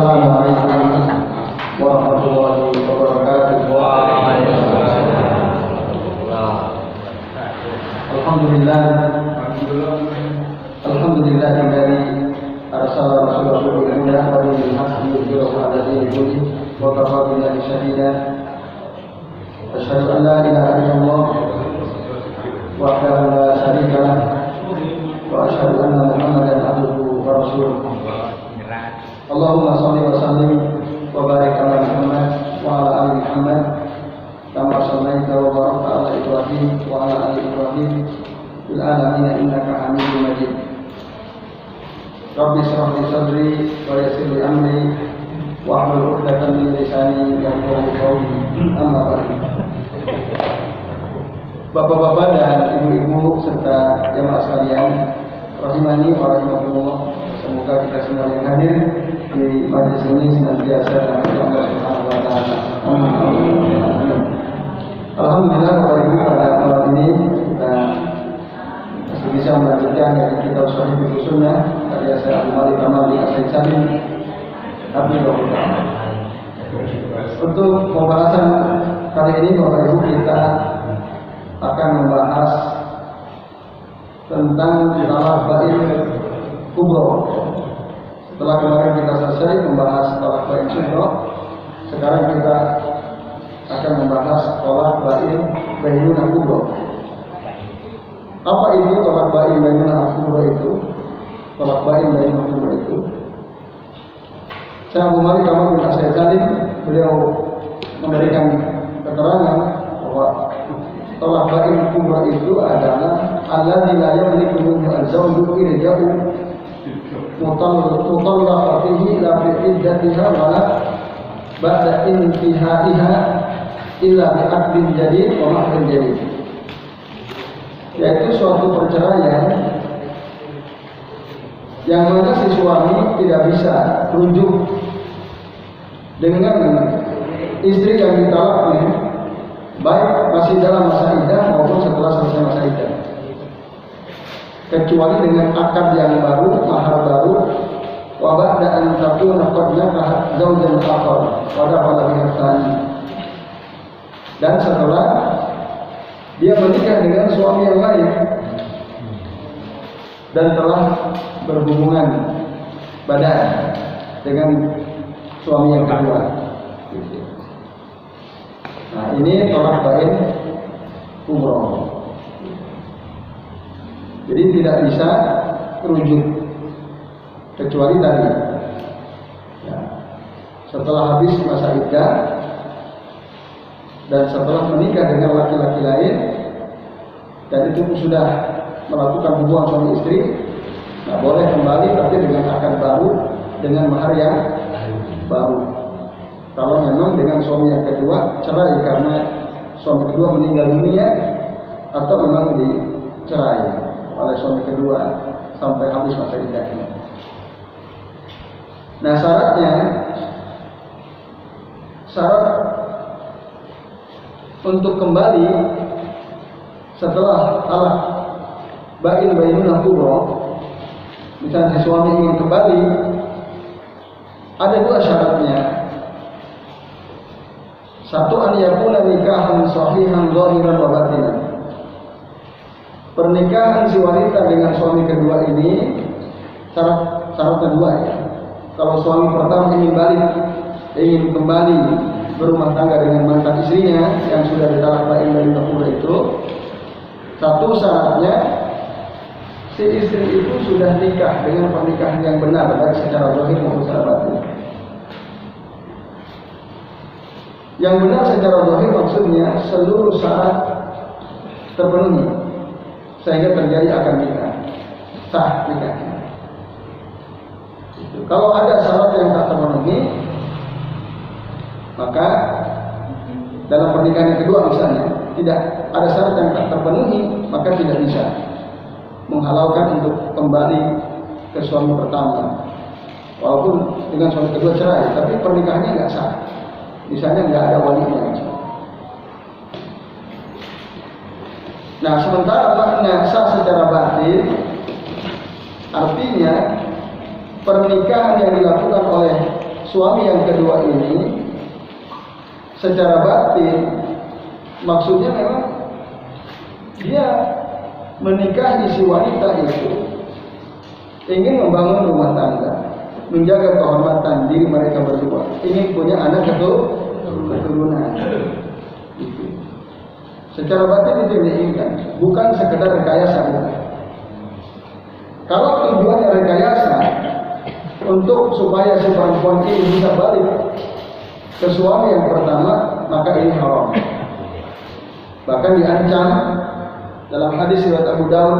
Assalamualaikum warahmatullahi wabarakatuh. Alhamdulillah dari arsala rasulahu bil huda wa dinil haqqi yudhhiruhu 'ala dini kullihi wa kafa billahi shahida. Asyhadu an la ilaha illallah wahdahu la syarika lah wa asyhadu anna Muhammadan abduhu wa rasuluh. Allahumma shalli wa sallim wa barik ala Muhammad wa ala ali Muhammad kama shallaita wa barakta ala Ibrahim wa ala ali Ibrahim fil alamin innaka Hamidum Majid. Rabbi shrah li sadri wa yassir li amri wa hlul 'uqdatam min lisani yafqahu qawli. Amma ba'du. Bapak-bapak dan ibu-ibu serta jamaah sekalian rahimani wa rahimakumullah, semoga kita semua yang hadir di majelis ini senantiasa dirahmati Allah Subhanahu wa taala. Amin. Alhamdulillah pada malam ini kita masih bisa melanjutkan dari kitab Sahih Sunnah karya Syekh Abdul Malik Amali As-Salim. Untuk pembahasan kali ini Bapak Ibu, kita akan membahas tentang talaq bain kubro. Setelah kemarin kita selesai membahas talaq bain kubro, sekarang kita akan membahas talaq bain bainuna kubro. Apa itu talaq bain bainuna kubro itu? Talaq bain bainuna kubro itu, Syekh Abdul Malik Amali As-Salim beliau memberikan keterangan bahwa talaq bain kubra itu adalah alladzi la yamliku minhu az-zawju irja'u mutallaqatihi la fi iddatiha wa la ba'da intihaiha illa bi aqdin jadid wa mahrin jadid, yaitu suatu perceraian yang mana si suami tidak bisa rujuk dengan istri yang ditalaknya, baik masih dalam masa iddah maupun setelah selesai masa iddah, kecuali dengan akad yang baru, mahar baru, wa ba'da an takuna qad nakahat zawjan akhar wa dakhala bihi tsani, dan setelah dia menikah dengan suami yang lain dan telah berhubungan badan dengan suami yang kedua. Nah, ini talaq bain kubro. Jadi tidak bisa rujuk kecuali tadi, ya, setelah habis masa iddah dan setelah menikah dengan laki-laki lain dan itu sudah melakukan hubungan suami istri, nah boleh kembali tapi dengan akad baru dengan mahar yang baru. Kalau memang dengan suami yang kedua cerai karena suami kedua meninggal dunia atau memang dicerai oleh suami kedua sampai habis masa iddahnya. Nah, syarat untuk kembali setelah talaq bain bainuna kubro, misalnya si suami ingin kembali, ada dua syaratnya. Satu, an yakuna nikahan sahihan zahiran wa batinan. Pernikahan si wanita dengan suami kedua ini syarat kedua, ya. Kalau suami pertama ingin kembali berumah tangga dengan mantan istrinya yang sudah ditalak bain bainuna kubro itu, satu syaratnya si istri itu sudah nikah dengan pernikahan yang benar, baik secara zahir maupun secara batin. Yang benar secara zahir maksudnya seluruh syarat terpenuhi sehingga terjadi akad nikah, sah nikahnya. Kalau ada syarat yang tak terpenuhi, maka dalam pernikahan yang kedua misalnya tidak ada syarat yang tak terpenuhi, maka tidak bisa menghalalkan untuk kembali ke suami pertama. Walaupun dengan suami kedua cerai, tapi pernikahannya nggak sah. Misalnya nggak ada walinya. Nah, sementara makna sah secara batin artinya pernikahan yang dilakukan oleh suami yang kedua ini secara batin maksudnya memang dia menikahi si wanita itu ingin membangun rumah tangga, menjaga kehormatan diri mereka berdua, ingin punya anak keturunan. Itu. Secara batin itu diinginkan, bukan sekedar rekayasa. Kalau tujuannya rekayasa untuk supaya si perempuan ini bisa balik ke suami yang pertama, maka ini haram. Bahkan diancam dalam hadis riwayat Abu Daud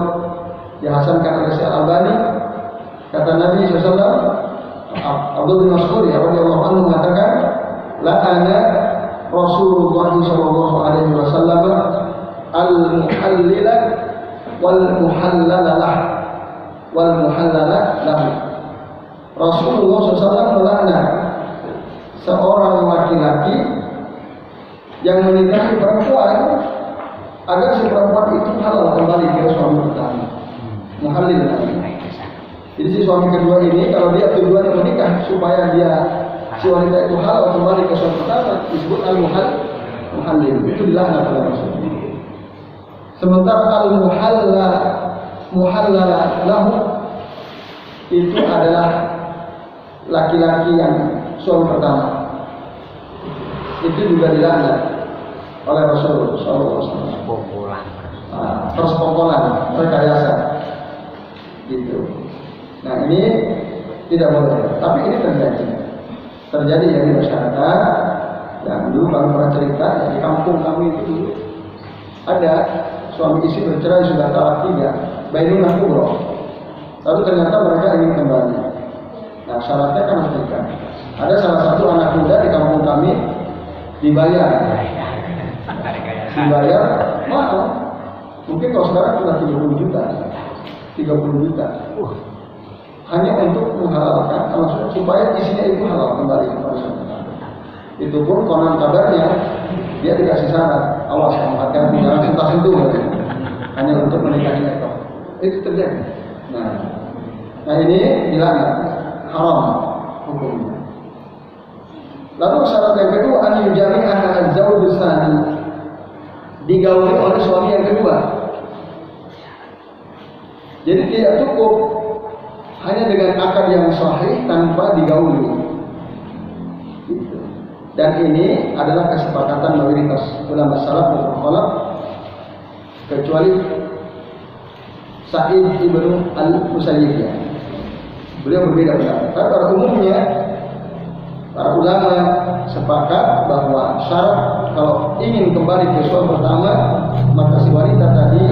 dihasankan oleh Syekh Albani, kata Nabi SAW, Abdullah bin Mas'ud radhiyallahu anhu mengatakan, la'ana Rasulullah sallallahu alaihi wasallam al-muhallila wal muhallala lahu. Rasulullah SAW melaknat seorang laki-laki yang menikahi perempuan agar si perempuan itu halal kembali ke suami pertama. Muhallil. Jadi si suami kedua ini kalau dia tujuannya menikah supaya dia si wanita itu halal kembali ke suami pertama, disebut al-muhallil. Itu dilaknat oleh Rasulullah. Sementara al-muhallala lahu itu adalah laki-laki yang suami pertama. Itu juga dilaknat oleh Rasulullah SAW. Persekongkolan, rekayasa, gitu. Nah ini tidak boleh, tapi ini terjadi ya di masyarakat. Yang dulu kami pernah cerita ya, di kampung kami itu dulu ada suami istri bercerai sudah talak 3, bainunah kubro. Lalu ternyata mereka ingin kembali. Nah syaratnya kan harus nikah. Ada salah satu anak muda di kampung kami dibayar mahal. Mungkin kalau sekarang sudah 30 juta. Hanya untuk menghalalkan, maksudnya supaya isinya itu halal kembali kepada suami. Itu pun konon kabarnya dia dikasih syarat, awas kamu hati-hati jangan sentuh-sentuh, hanya untuk menikahi ekor. Itu terjadi. Nah ini dilaknat, haram hukumnya. Lalu syarat yang kedua, an yujami'aha az-zawjus tsani, digauli oleh suami yang kedua. Jadi tidak cukup hanya dengan akad yang sahih tanpa digauli. Gitu. Dan ini adalah kesepakatan mayoritas ulama salaf dan khalaf, kecuali Sa'id ibnu al-Musayyib. Beliau berbeda pendapat. Tapi pada umumnya para ulama sepakat bahwa syarat kalau ingin kembali ke suami pertama, maka si wanita tadi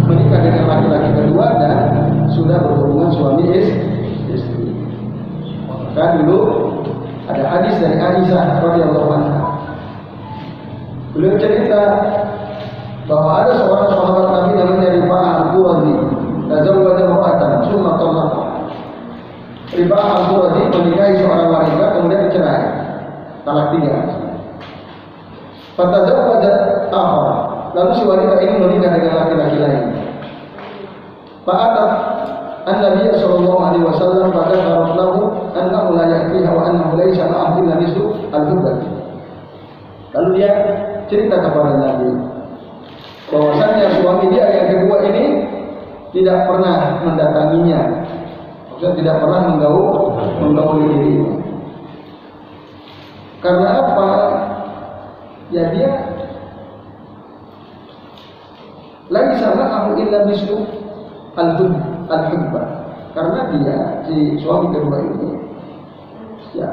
menikah dengan laki-laki kedua dan sudah berhubungan suami istri. Maka dulu ada hadis dari Aisyah radhiyallahu anha. Beliau cerita bahwa ada seorang sahabat Nabi namanya Rifa'ah al-Qurazi, tazawwaja imra'atan tsumma talaqa. Rifa'ah al-Qurazi menikahi seorang wanita kemudian dicerai, talak 3. Fatazawwaja akhar. Lalu si wanita ini menikah dengan laki-laki lain. Fa'atat an-Nabi sallallahu alaihi wasallam fadzakara lahu annahu la yakfiha wa annahu laysa ma'ahu illa nisfu al-hubbat. Lalu dia cerita kepada Nabi bahwasanya suami dia yang kedua ini tidak pernah mendatanginya, maksudnya tidak pernah menggauli dirinya. Karena apa? Ya dia lagi sama aku illa mislu al-hubba. Karena dia si suami kedua ini ya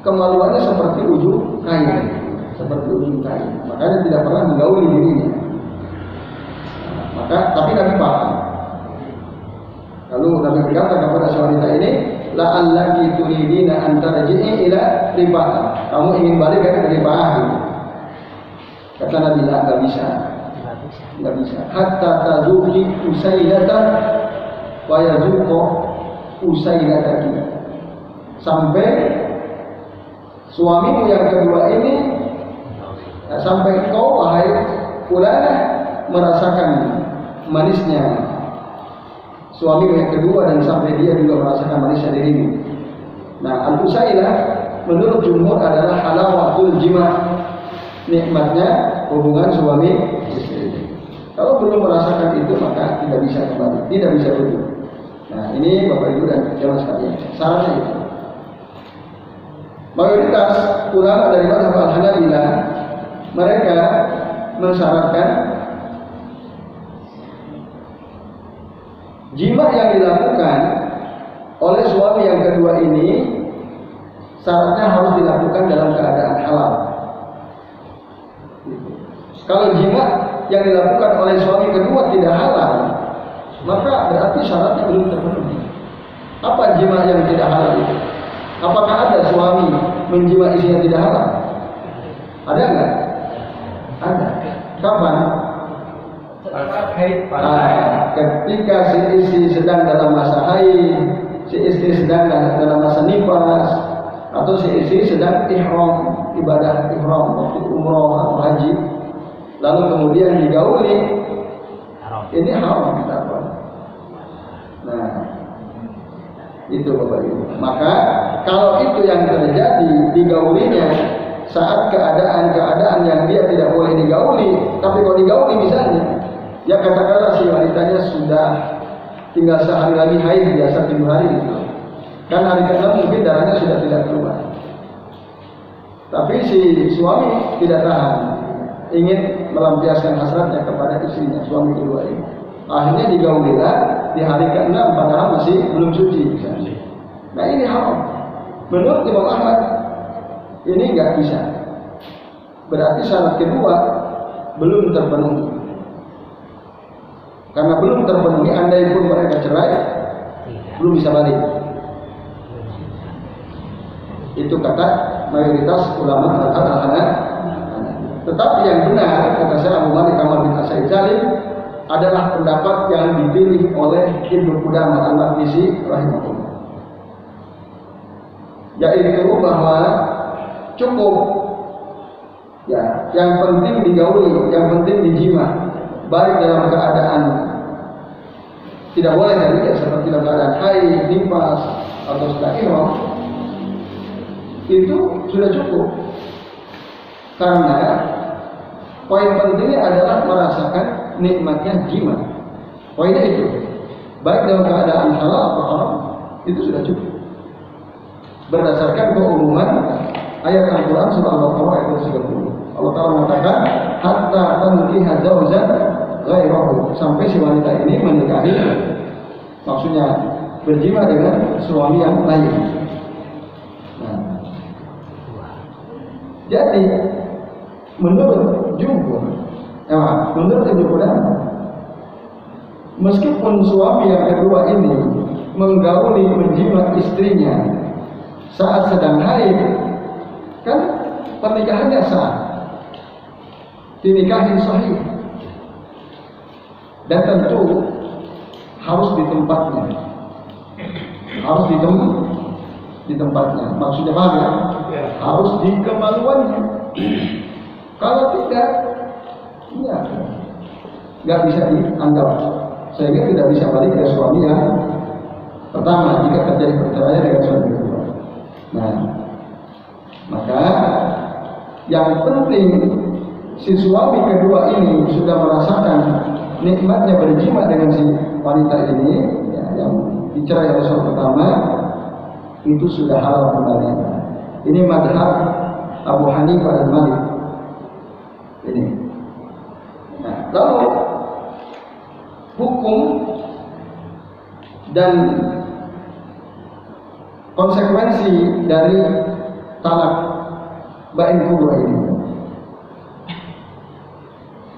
kemaluannya seperti ujung kain, makanya tidak pernah menggauli dirinya. Maka tapi Nabi paham. Lalu Nabi berkata kepada si wanita ini, la'allaki turidina an tarji'i ila Rifa'ah. Kamu ingin balik ke Rifa'ah. Kata Nabi, enggak bisa. Hatta tazuki usailatan wa yazuqu usailataki. Sampai suamimu yang kedua ini, sampai kau wahai fulan merasakan manisnya suamimu yang kedua dan sampai dia juga merasakan manisnya dirimu. Nah, al-usailah menurut jumhur adalah halawatul jima, nikmatnya hubungan suami istri. Kalau belum merasakan itu maka tidak bisa kembali, tidak bisa rujuk. Nah, ini Bapak Ibu dan jamaah sekalian, syaratnya itu. Mayoritas ulama dari mazhab Al-Hanabilah mereka mensyaratkan jima yang dilakukan oleh suami yang kedua ini syaratnya harus dilakukan dalam keadaan halal. Kalau jima yang dilakukan oleh suami kedua tidak halal, maka berarti syaratnya belum terpenuhi. Apa jima yang tidak halal itu? Apakah ada suami menjima istrinya tidak halal? Ada enggak? Ada. Kapan? Ketika si istri sedang dalam masa haid, si istri sedang dalam masa nifas, atau si istri sedang ihram, ibadah ihram waktu umroh atau haji, lalu kemudian digauli, ini haram kita. Nah, itu Bapak Ibu. Maka kalau itu yang terjadi digaulinya saat keadaan yang dia tidak boleh digauli, tapi kalau digauli misalnya, ya katakanlah si wanitanya sudah tinggal sehari lagi haid, biasa 7 hari gitu. Kan hari ke-6 mungkin darahnya sudah tidak keluar. Tapi si suami tidak tahan, ingin melampiaskan hasratnya kepada istrinya, suami kedua ini. Akhirnya digaulilah di hari ke-6 padahal masih belum suci misalnya. Nah, ini haram. Menurut Imam Ahmad ini nggak bisa. Berarti syarat kedua belum terpenuhi. Karena belum terpenuhi, andai pun mereka cerai, belum bisa balik. Itu kata mayoritas ulama Al-Hanafi. Tetapi yang benar, kata saya Abu Malik Kamal bin As-Sa'id Salim, adalah pendapat yang dipilih oleh Ibnu Qudamah Al-Maqdisi rahimahullah, yaitu bahwa cukup ya, yang penting digauli, yang penting dijima, baik dalam keadaan tidak boleh tadi ya, seperti dalam keadaan haid, nifas atau sedang ihram, itu sudah cukup. Karena poin pentingnya adalah merasakan nikmatnya jima. Poinnya itu, baik dalam keadaan halal atau haram, itu sudah cukup. Berdasarkan keumuman ayat Al-Quran surah Al-Baqarah ayat 30. Allah Ta'ala mengatakan, hatta tankiha zawjan ghairahu, sampai si wanita ini menikahi, maksudnya berjima dengan suami yang lain. Nah, jadi menurut jumhur, menurut Ibnu Qudamah, meskipun suami yang kedua ini menggauli, menjima istrinya saat sedang haid, kan pernikahannya sah, dinikahi sahih, dan tentu harus di tempatnya, harus di tempatnya. Maksudnya paham ya? Harus di kemaluannya. Kalau tidak, ya nggak bisa dianggap, sehingga tidak bisa balik ke suami yang pertama jika terjadi perceraian dengan suami kedua. Nah, maka yang penting si suami kedua ini sudah merasakan nikmatnya berjima dengan si wanita ini, ya, yang dicerai oleh suami pertama, itu sudah halal kembali. Ini madhab Abu Hanifah dan Malik. Ini. Nah, lalu hukum dan konsekuensi dari talak bain kubra ini.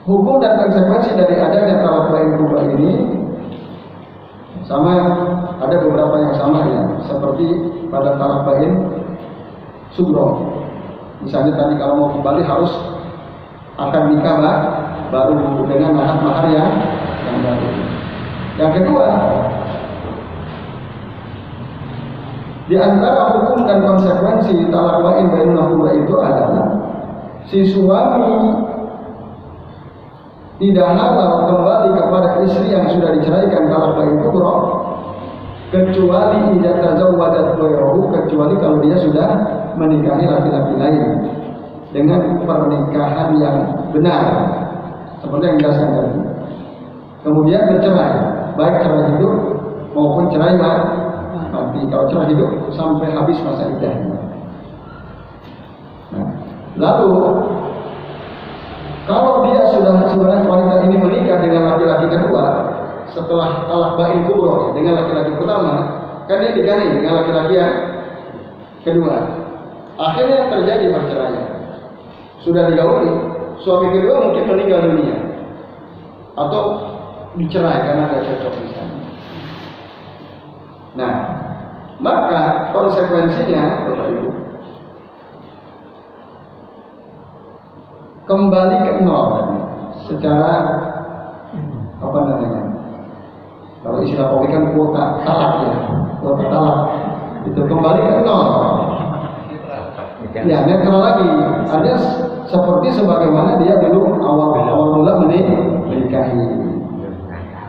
Hukum dan konsekuensi dari adanya talak bain kubra ini sama, ada beberapa yang sama ya, seperti pada talak bain sugro. Misalnya tadi kalau mau kembali harus akan nikah baru dengan mahar yang baru. Yang kedua, di antara hukum dan konsekuensi talak bain bainul kubra itu adalah si suami tidak halal kembali kepada istri yang sudah diceraikan talak bain kubra kecuali idza tazawwajat ghayruhu, kecuali kalau dia sudah menikahi laki-laki lain dengan pernikahan yang benar seperti yang dijelaskan tadi. Kemudian bercerai, baik cerai hidup maupun cerai mati. Kalau cerai hidup sampai habis masa iddahnya. Nah, lalu kalau dia sudah sebenarnya wanita ini menikah dengan laki-laki kedua setelah talak bain kubro dengan laki-laki pertama, kan dia diganti dengan laki-laki yang kedua. Akhirnya terjadi perceraian. Sudah digauli, suami kedua mungkin meninggal dunia atau dicerai karena tidak cocok misalnya. Nah, maka konsekuensinya Bapak Ibu kembali ke nol secara apa namanya? Kalau istilah Pak kan kuota talak ya, kuota talak itu kembali ke nol. Ya, netral lagi. Ada seperti sebagaimana dia dulu awal mula menikahi.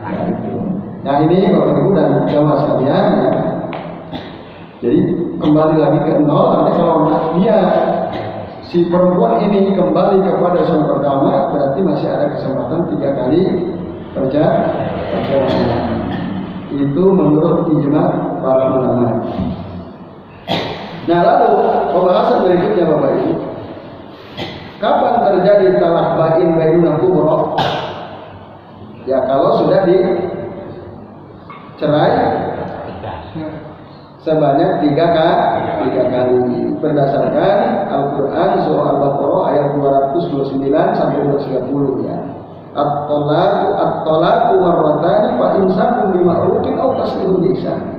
Ya, itu. Nah ini Bapak Ibu dan jamaah sekalian ya. Jadi kembali lagi ke nol. Nanti kalau dia si perempuan ini kembali kepada suami pertama, berarti masih ada kesempatan 3 kali perceraian. Itu menurut ijma para ulama. Nah lalu pembahasan berikutnya Bapak Ibu, kapan terjadi talak bain bainuna kubro? Ya kalau sudah dicerai sebanyak 3 kali berdasarkan Al-Quran surah Al-Baqarah ayat 229 sampai 230 ya. At-talaqu marratan fa imsakun bima'rufin aw tasrihun biihsan.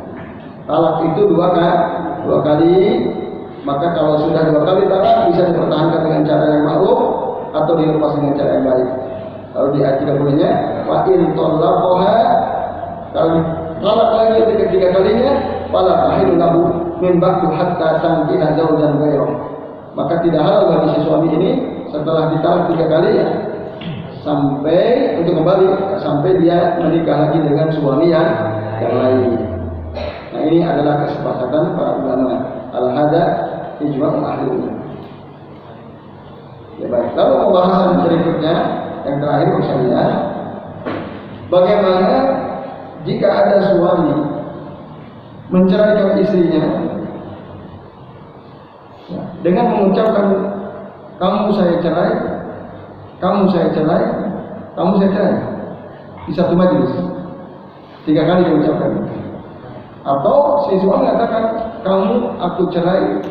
Talak itu 2 kali, maka kalau sudah 2 kali talak bisa dipertahankan dengan cara yang ma'ruf atau dilepas dengan cara yang baik. Kalau di ayat 30-nya wa in talaqaha, kalau talak lagi ketika 3 kalinya fala tahillu lahu min ba'du hatta tankiha zawjan ghayrahu. Maka tidak halal bagi si suami ini setelah ditalak 3 kali ya, sampai untuk kembali sampai dia menikah lagi dengan suami yang lain. Nah ini adalah kesepakatan para ulama. Al-hada ijma'u ahli ulama. Ya baik. Lalu pembahasan berikutnya yang terakhir misalnya, bagaimana jika ada suami menceraikan istrinya ya, dengan mengucapkan kamu saya cerai, kamu saya cerai, kamu saya cerai di satu majelis 3 kali diucapkan. Atau si suami mengatakan kamu aku cerai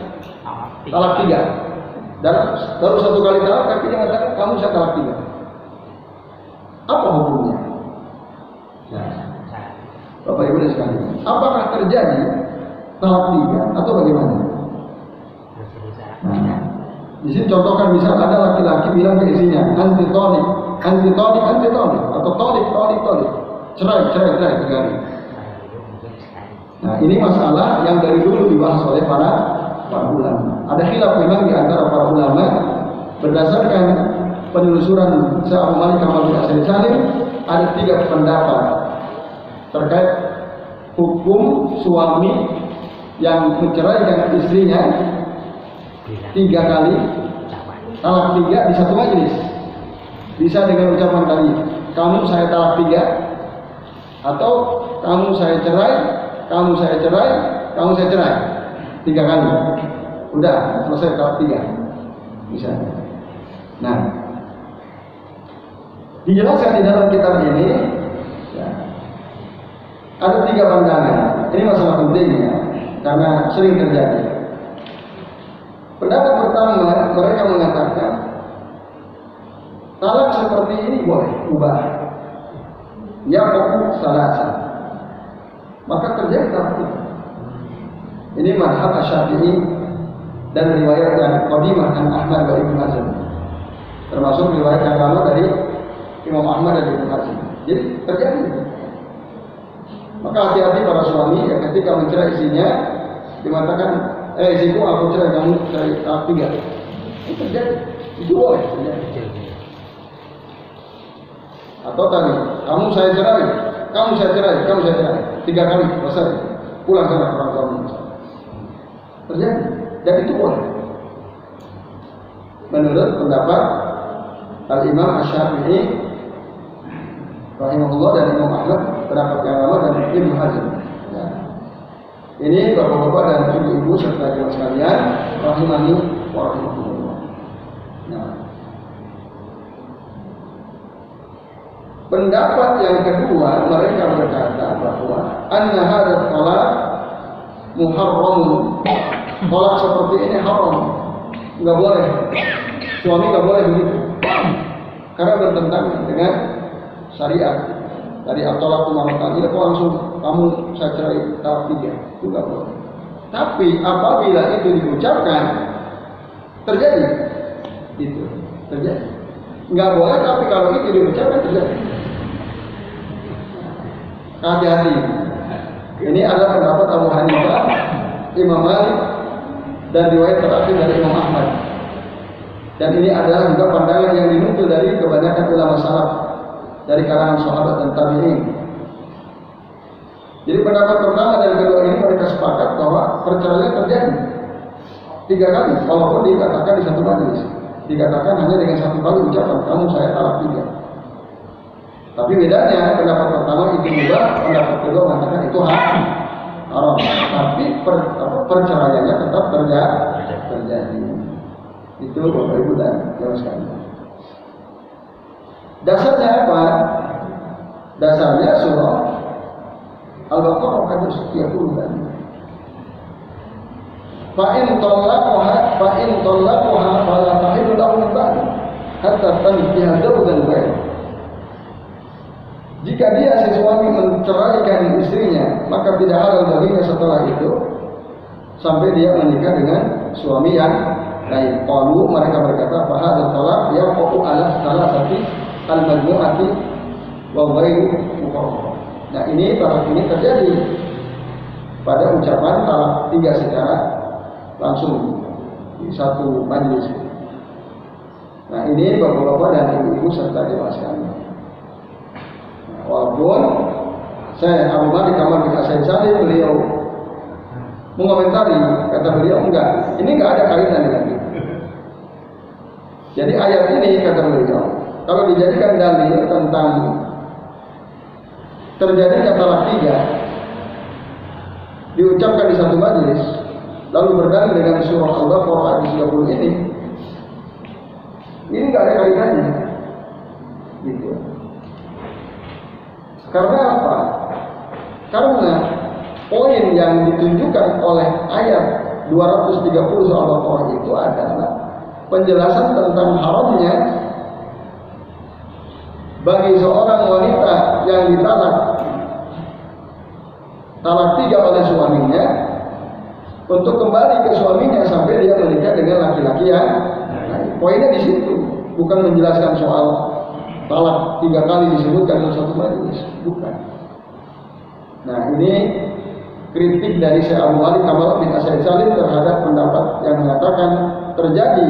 talak 3 dan baru 1 kali talak, tapi dia mengatakan kamu saya talak 3. Apa hukumnya? Nah, Bapak Ibu dan sekalian, apakah terjadi talak 3 atau bagaimana? Nah, di sini contohkan misal ada laki-laki bilang ke istrinya anti tolik atau tolik, cerai 3 kali. Nah ini masalah yang dari dulu dibahas oleh para ulama. Ada khilaf memang di antara para ulama berdasarkan penelusuran Syekh Abu Malik Kamal bin Asy Salim, ada 3 pendapat terkait hukum suami yang menceraikan istrinya 3 kali, talak 3 di satu majelis. Bisa dengan ucapan tadi, kamu saya talak 3, atau kamu saya cerai, kamu saya cerai, kamu saya cerai 3 kali. Udah selesai talak 3 misalnya. Nah, dijelaskan di dalam kitab ini ya, ada 3 pandangan. Ini masalah penting ya, karena sering terjadi. Pendapat pertama, mereka mengatakan talak seperti ini boleh ubah. Ya pokok salasa. Maka terjadi talak 3. Ini mazhab Asy-Syafi'i dan riwayat yang qadimah an Ahmad wa Ibnu Hazm. Termasuk riwayat yang lama dari Imam Ahmad dan Ibnu Hazm. Jadi terjadi. Maka hati-hati para suami yang ketika mencerai istrinya dimatakan istriku aku cerai, kamu cerai talak 3. Itu terjadi. Itu boleh terjadi. Atau tadi kamu saya cerai, kamu saya cerai, kamu saya cerai 3 kali selesai. pulang sana ke orang tuamu. Terjadi, dan itu boleh. Menurut pendapat Al-Imam Asy-Syafi'i rahimahullah dan Imam Ahmad, pendapat yang lama, dan Ibnu Hazm. Ya. Ini bapak-bapak dan ibu-ibu serta jemaah sekalian rahimani wa rahimakumullah. Nah, pendapat yang kedua, mereka berkata bahwa anna hadzal talaq muharramun. Talak seperti ini haram, nggak boleh. Suami nggak boleh begitu, karena bertentangan dengan syariat. Dari at-talaqu marratan, kok langsung kamu saya cerai talak 3, itu nggak boleh. Tapi apabila itu diucapkan, terjadi, itu terjadi. Nggak boleh, tapi kalau itu diucapkan terjadi. Hati-hati. Ini adalah pendapat Abu Hanifah, Imam Malik, dan riwayat terakhir dari Imam Ahmad. Dan ini adalah juga pandangan yang dinukil dari kebanyakan ulama salaf dari kalangan sahabat dan tabi'in. Jadi pendapat pertama dan kedua ini mereka sepakat bahwa perceraian terjadi 3 kali, walaupun dikatakan di satu majelis. Dikatakan hanya dengan 1 kali ucapan, kamu saya talak 3. Tapi bedanya pendapat pertama itu juga, pendapat kedua mengatakan itu haram. Tapi perceraiannya tetap terjadi. Itu Bapak Ibu dan jemaah sekalian. Dasarnya apa? Dasarnya surah Al-Baqarah ayat 30 kan. Fa in talaqaha fala tahillu lahu min ba'du hatta tankiha zawjan ghayra. Jika dia si suami menceraikan istrinya, maka tidak halal baginya setelah itu sampai dia menikah dengan suami yang lain. Qalu, mereka berkata, fa hadzal talaq yaqa'u ala salasati al-majmu'ati wa ghairu muqarrar. Nah, ini talak ini terjadi pada ucapan talak 3 secara langsung di satu majelis. Nah, ini bapak-bapak dan ibu-ibu serta jemaah sekalian. Walaupun saya Abu Malik Kamal bin As-Salim beliau mengomentari, kata beliau enggak, ini enggak ada kaitan dengan itu. Jadi ayat ini kata beliau, kalau dijadikan dalil tentang terjadinya talak 3 diucapkan di satu majelis, lalu berdalil dengan surah Al-Baqarah ayat 30 ini enggak ada kaitannya, gitu. Karena apa? Karena poin yang ditunjukkan oleh ayat 230 surah Al-Baqarah itu adalah penjelasan tentang haramnya bagi seorang wanita yang ditalak talak 3 oleh suaminya untuk kembali ke suaminya sampai dia menikah dengan laki-laki yang lain. Poinnya di situ, bukan menjelaskan soal talak 3 kali disebutkan dalam satu majelis, bukan. Nah, ini kritik dari Syekh Abu Malik Kamal bin As-Salim terhadap pendapat yang mengatakan terjadi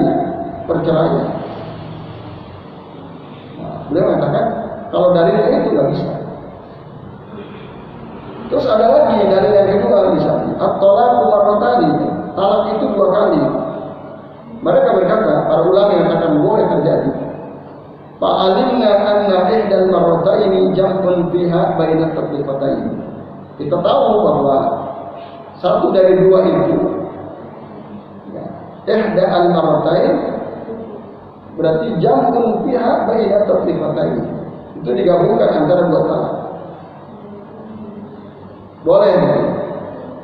perceraian. Nah, beliau mengatakan kalau dalilnya itu nggak bisa. Terus ada lagi dalil yang kedua misalnya, at-talaqu marratani, talak itu 2 kali. Mereka berkata, para ulama mengatakan boleh terjadi. Fa'alimna anna ihdal marrataini jam'un fiha baina tatbiqataini. Kita tahu bahwa satu dari 2 itu, ya, ihda al-marratain berarti jam'un fiha baina tatbiqataini. Itu digabungkan antara 2 talak. Boleh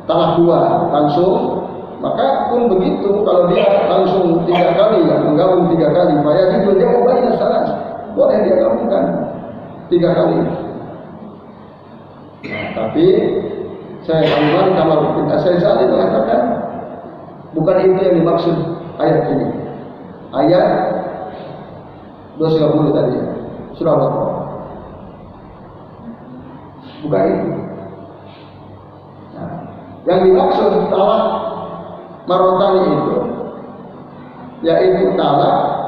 talak 2 langsung, maka pun begitu kalau dia langsung 3 kali, ya, menggabung 3 kali, faya itu dia baina salas. Boleh dia gabungkan 3 kali. Nah, tapi saya Abu Malik Kamal bin As-Salim mengatakan bukan itu yang dimaksud ayat ini. Ayat 230 tadi, surah Al-Baqarah. Bukan itu. Nah, yang dimaksud talak marotani itu yaitu talak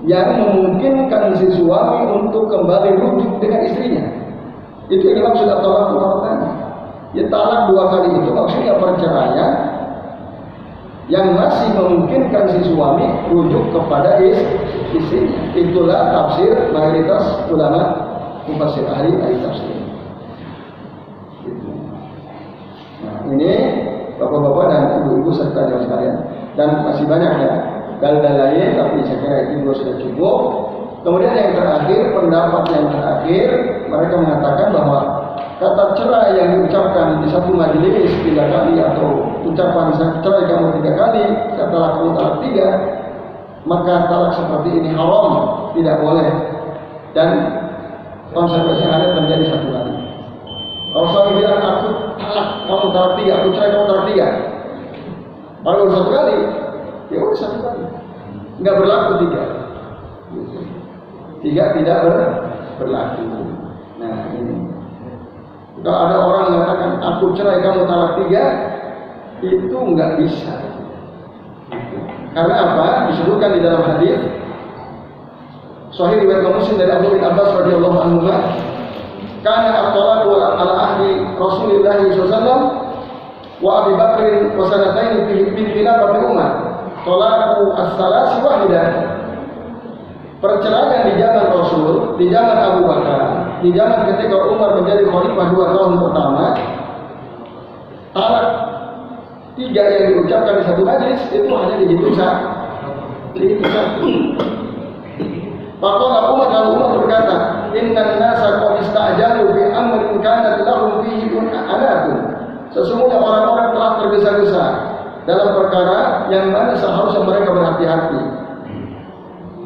yang memungkinkan si suami untuk kembali rujuk dengan istrinya. Itu yang dimaksud talak marotani. Ya talak 2 kali itu maksudnya perceraian yang masih memungkinkan si suami rujuk kepada istri. Itulah tafsir mayoritas ulama mufassir ahli tafsir. Nah, ini bapak-bapak dan ibu-ibu serta jamaah sekalian, dan masih banyak ya dalil lain, tapi saya kira itu sudah cukup. Kemudian yang terakhir, pendapat yang terakhir, mereka mengatakan bahwa kata cerai yang diucapkan di satu majelis 3 kali atau ucapan cerai kamu 3 kali, setelah kamu talak 3, maka talak seperti ini haram, tidak boleh, dan konsekuensi yang ada terjadi 1 kali. Kalau suami bilang aku talak kamu talak 3, aku cerai kamu talak 3, baru 1 kali, ya udah 1 kali, nggak berlaku 3 tidak berlaku. Nah ini. Kalau ada orang mengatakan aku cerai kamu talak 3, itu nggak bisa. Karena apa? Disebutkan di dalam hadis Sahih riwayat Muslim dari Abu bin Abbas radhiyallahu anhu, kana at-talaqu ala ahdi Rasulillah sallallahu alaihi wasallam wa Abi Bakr wa sanataini fi khilafati Umar. Talaqu as-salasi wahidah. Perceraian di zaman Rasul, di zaman Abu Bakar, di zaman ketika Umar menjadi khalifah 2 tahun pertama, talak 3 yang diucapkan di satu majlis itu hanya dihitung 1. Maka Umar, kalau Umar berkata, Innan nasa qad ista'jalu bi amrin kanat lahum fihi anatun. Sesungguhnya orang-orang telah tergesa-gesa dalam perkara yang mana seharusnya mereka berhati-hati.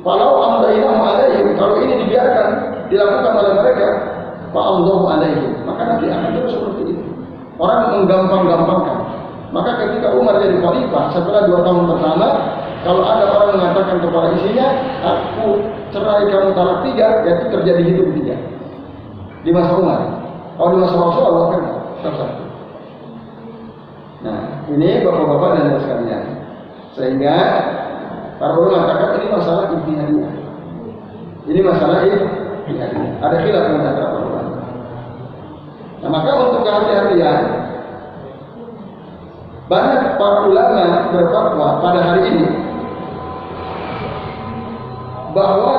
Walau amdainahum alaihim, kalau ini dibiarkan dilakukan oleh mereka, fa'allahu alaihim, maka nanti akan terus seperti itu. Orang menggampang-gampangkan. Maka ketika Umar jadi khalifah setelah 2 tahun pertama, kalau ada orang mengatakan kepada istrinya, aku cerai kamu talak 3, yaitu terjadi hidup 3 di masa Umar. Kalau di masa Rasulullah kan satu. Nah, ini bapak-bapak dan ibu sekalian. Sehingga para ulama mengatakan ini masalah ijtihadiyah. Ini masalah ijtihadiyah. Ada khilaf antara para ulama. Nah, maka untuk kehati-hatian, banyak para ulama berfatwa pada hari ini bahwa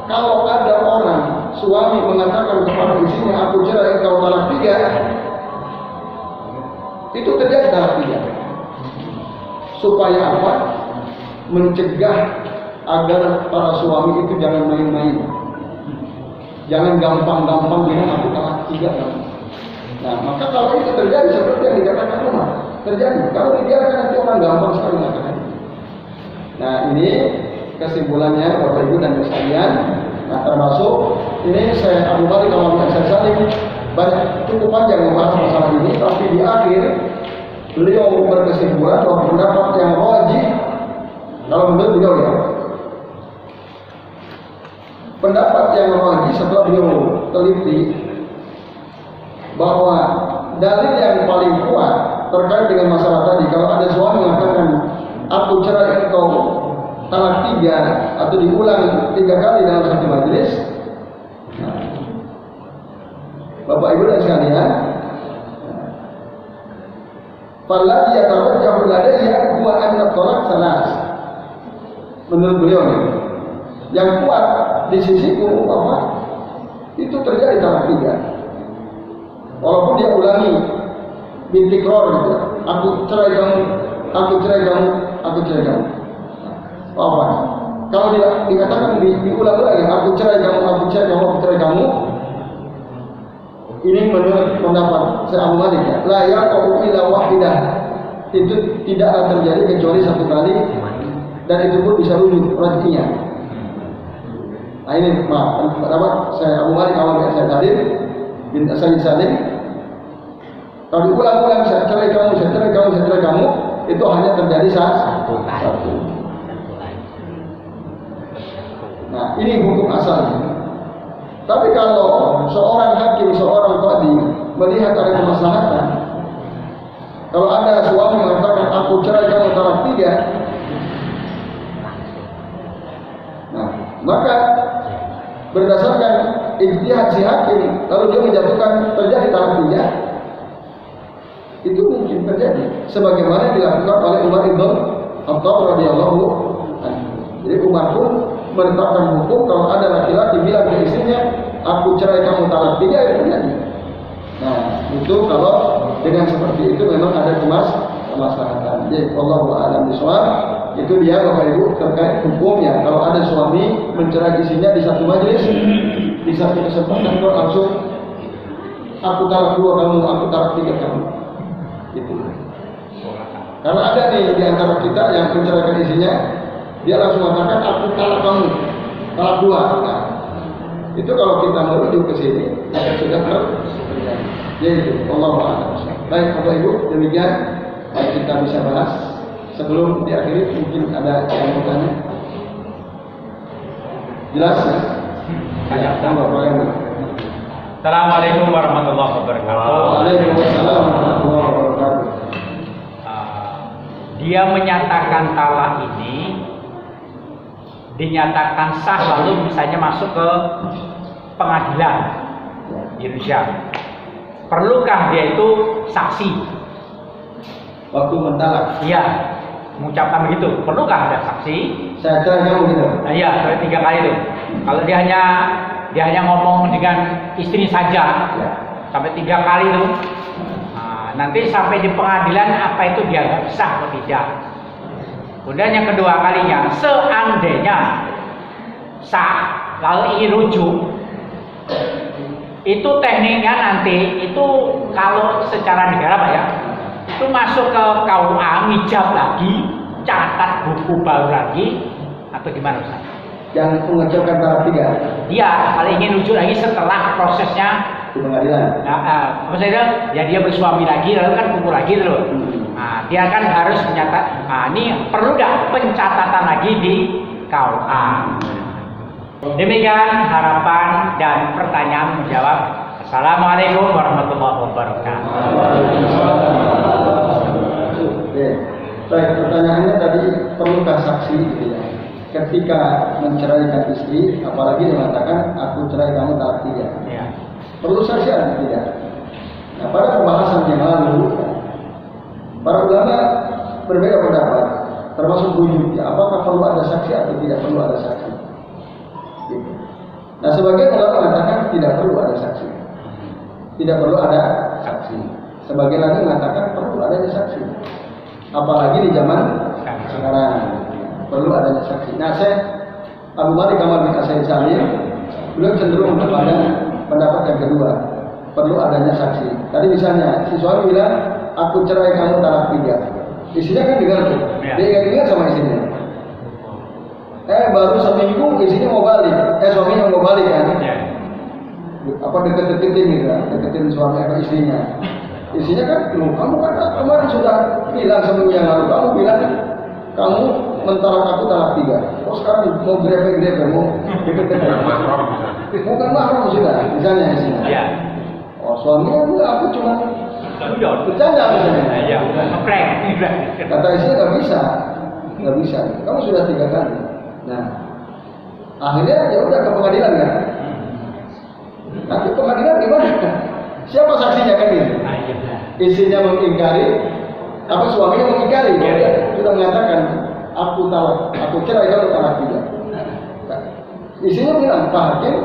kalau ada orang suami mengatakan kepada istrinya aku cerai engkau talak 3, itu terjadi talak 3. Supaya apa? Mencegah agar para suami itu jangan main-main, jangan gampang-gampang dengan aku talak 3. Nah, maka kalau itu terjadi seperti yang dikatakan Umar, terjadi. Kalau dibiarkan nanti orang gampang sekali mengatakan. Nah, ini kesimpulannya Bapak Ibu dan sekalian. Nah, termasuk ini saya Abu Bakar kalau saya saling banyak cukup panjang membahas masalah ini, tapi di akhir beliau berkesimpulan bahwa pendapat yang wajib kalau menurut beliau ya, pendapat yang wajib setelah beliau teliti bahwa dalil yang paling kuat terkait dengan masalah tadi, kalau ada suami mengatakan aku cerai engkau talak 3 atau diulang 3 kali dalam satu majelis, Bapak Ibu dan sekalian, falladhi yatarajjahu ladayya huwa anna talaq salas. Menurut beliau yang kuat di sisiku bahwa itu terjadi talak 3. Walaupun dia ulangi bintikror gitu, aku cerai kamu, aku cerai kamu, aku cerai kamu. Apa? Kalau dia dikatakan diulang lagi, aku cerai kamu, aku cerai kamu, aku cerai kamu. Ini menurut pendapat saya Abu Malik ya, la yaqa'u illa wahidah. Itu tidaklah terjadi kecuali 1 kali, dan itu pun bisa rujuk rezekinya. Nah ini pendapat saya Abu Malik awal yang saya tadi bin Salim. Kalau diulang-ulang saya cerai kamu, saya cerai kamu, saya cerai kamu, itu hanya terjadi satu. Nah, ini hukum asalnya. Tapi kalau seorang hakim, seorang qadhi melihat ada kemaslahatan, kalau ada suami mengatakan aku cerai kamu talak 3, nah, maka berdasarkan ijtihad si hakim, lalu dia menjatuhkan terjadi talak 3, Itu mungkin terjadi sebagaimana dilakukan oleh Umar ibn Khattab radhiyallahu anhu. Jadi Umar pun menetapkan hukum kalau ada laki-laki bilang ke istrinya, aku cerai kamu talak 3, itu terjadi. Nah, itu kalau dengan seperti itu memang ada kemaslahatan. Jadi wallahu a'lam bishawab. Itu dia Bapak Ibu terkait hukumnya. Kalau ada suami mencerai istrinya di satu majelis, di satu kesempatan kok langsung aku talak 2 kamu, aku talak 3 kamu. Gitu. Kalau ada nih di antara kita yang menceraikan istrinya, dia langsung mengatakan aku talak kamu, talak 2. Nah, itu kalau kita merujuk ke sini, sudah terjadi. Yaitu Allahu a'lam. Baik Bapak Ibu, demikian kita bisa bahas. Sebelum diakhiri mungkin ada yang mau tanya. Jelas ya? Assalamualaikum warahmatullahi wabarakatuh. Waalaikumsalam warahmatullahi wabarakatuh. Dia menyatakan talak ini dinyatakan sah lalu misalnya masuk ke pengadilan di Indonesia. Perlukah dia itu saksi? Waktu mentalak? Iya, mengucapkan begitu. Perlukah ada saksi? Saya cerai kamu gitu. Nah, iya, sampai 3 kali itu. Kalau dia hanya ngomong dengan istri saja, Ya. sampai 3 kali itu. Nah, nanti sampai di pengadilan apa itu dianggap sah atau tidak. Kemudian yang kedua kalinya, seandainya sah lalu ingin rujuk, itu tekniknya nanti itu kalau secara negara Pak ya, itu masuk ke KUA, ngijab lagi, catat buku baru lagi, atau gimana Ustaz? Yang mengucapkan talak 3 Dia kalau ingin rujuk lagi setelah prosesnya di pengadilan. maksudnya ya dia bersuami lagi lalu kan kumpul lagi loh. Nah, dia kan harus mencatat. Nah, ini perlu nggak pencatatan lagi di KUA. Demikian harapan dan pertanyaan menjawab. Assalamualaikum warahmatullahi wabarakatuh. Oke. Baik, pertanyaannya tadi perlukah saksi gitu ya? Ketika menceraikan istri, apalagi mengatakan aku cerai kamu talak 3. Ya. Perlu saksi atau tidak? Nah, pada pembahasan yang lalu, para ulama berbeda pendapat, termasuk wujudnya. Apakah perlu ada saksi atau tidak perlu ada saksi? Gitu. Nah, sebagian ulama mengatakan tidak perlu ada saksi, tidak perlu ada saksi. Sebagian lagi mengatakan perlu adanya saksi, apalagi di zaman sekarang perlu adanya saksi. Nah, saya Abu Malik Kamal bin Asyid Salim beliau cenderung kepada pendapat yang kedua, perlu adanya saksi. Tadi misalnya si suami bilang, aku cerai kamu talak 3. Istrinya kan dengar tuh, dia ingat sama istrinya. Baru seminggu istrinya mau balik, suaminya mau balik kan? Apa deket-deketin gitu, deketin suami atau istrinya. Istrinya kan, kamu kan kemarin sudah bilang seminggu yang lalu, kamu bilang kamu mentalak aku talak 3. Oh sekarang mau grepe-grepe, mau deket-deket. Bukan mahram sudah, misalnya istrinya. Oh suaminya enggak, aku cuma bercanda misalnya. Kata istrinya nggak bisa. Kamu sudah 3 kali. Nah, akhirnya ya udah ke pengadilan kan. Nanti pengadilan gimana? Siapa saksinya kan ini? Istrinya mengingkari, apa suaminya mengingkari? Dia sudah mengatakan, aku cerai kamu talak 3. Nah, istrinya bilang, Pak Hakim,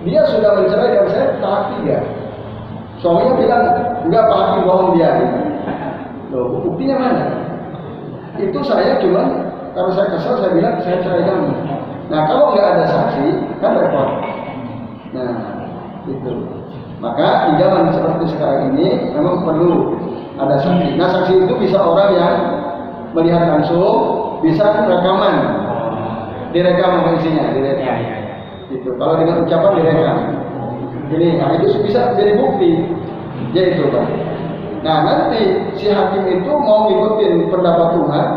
dia sudah menceraikan saya talak 3. Suaminya bilang, enggak Pak Hakim, bohong dia. Loh, buktinya mana? Itu saya cuma, kalau saya kesal saya bilang saya cerai kamu. Nah kalau nggak ada saksi kan repot. Nah itu. Maka di zaman seperti sekarang ini memang perlu ada saksi. Nah saksi itu bisa orang yang melihat langsung, bisa rekaman, direkam isinya, direkam. Itu. Kalau dengan ucapan direkam. Ini, nah itu bisa jadi bukti. Yaitu Pak. Nah nanti si hakim itu mau ngikutin pendapat Tuhan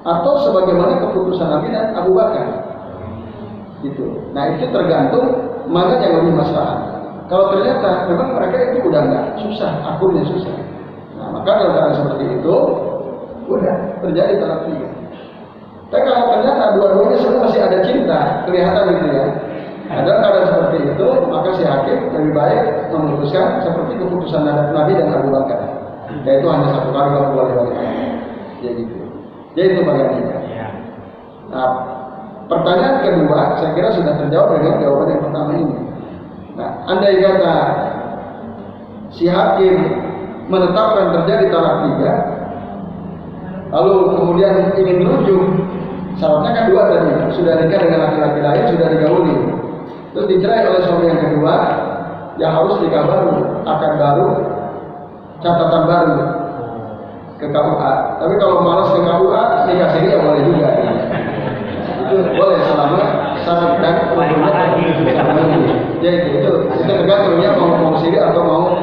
atau sebagaimana keputusan Nabi dan Abu Bakar. Gitu. Nah itu tergantung mana yang lebih masalah. Kalau ternyata memang mereka itu udah nggak susah, akunnya susah. Nah maka dalam keadaan seperti itu udah terjadi talak 3. Tapi kalau ternyata dua-duanya semua masih ada cinta, kelihatan gitu ya. Nah, dalam keadaan seperti itu maka si hakim lebih baik memutuskan seperti keputusan Nabi dan Abu Bakar. yaitu hanya 1 kali kalau boleh balik. Ya gitu. Jadi itu bagiannya. Ya. Nah, pertanyaan kedua saya kira sudah terjawab dengan jawaban yang pertama ini. Nah, andai kata si hakim menetapkan terjadi talak 3, lalu kemudian ingin merujuk, syaratnya kan 2 tadi, sudah nikah dengan laki-laki lain, sudah digauli, terus dicerai oleh suami yang kedua, ya harus nikah baru, akad baru, catatan baru ke KUA. Tapi kalau malas ke KUA, nikah siri ya boleh juga. Itu boleh selama syarat dan ya itu tergantung ya mau siri atau mau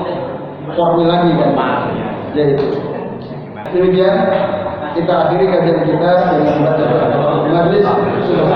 formil lagi kan. Ya itu. Demikian kita akhiri kajian kita dengan membaca doa. Majlis sudah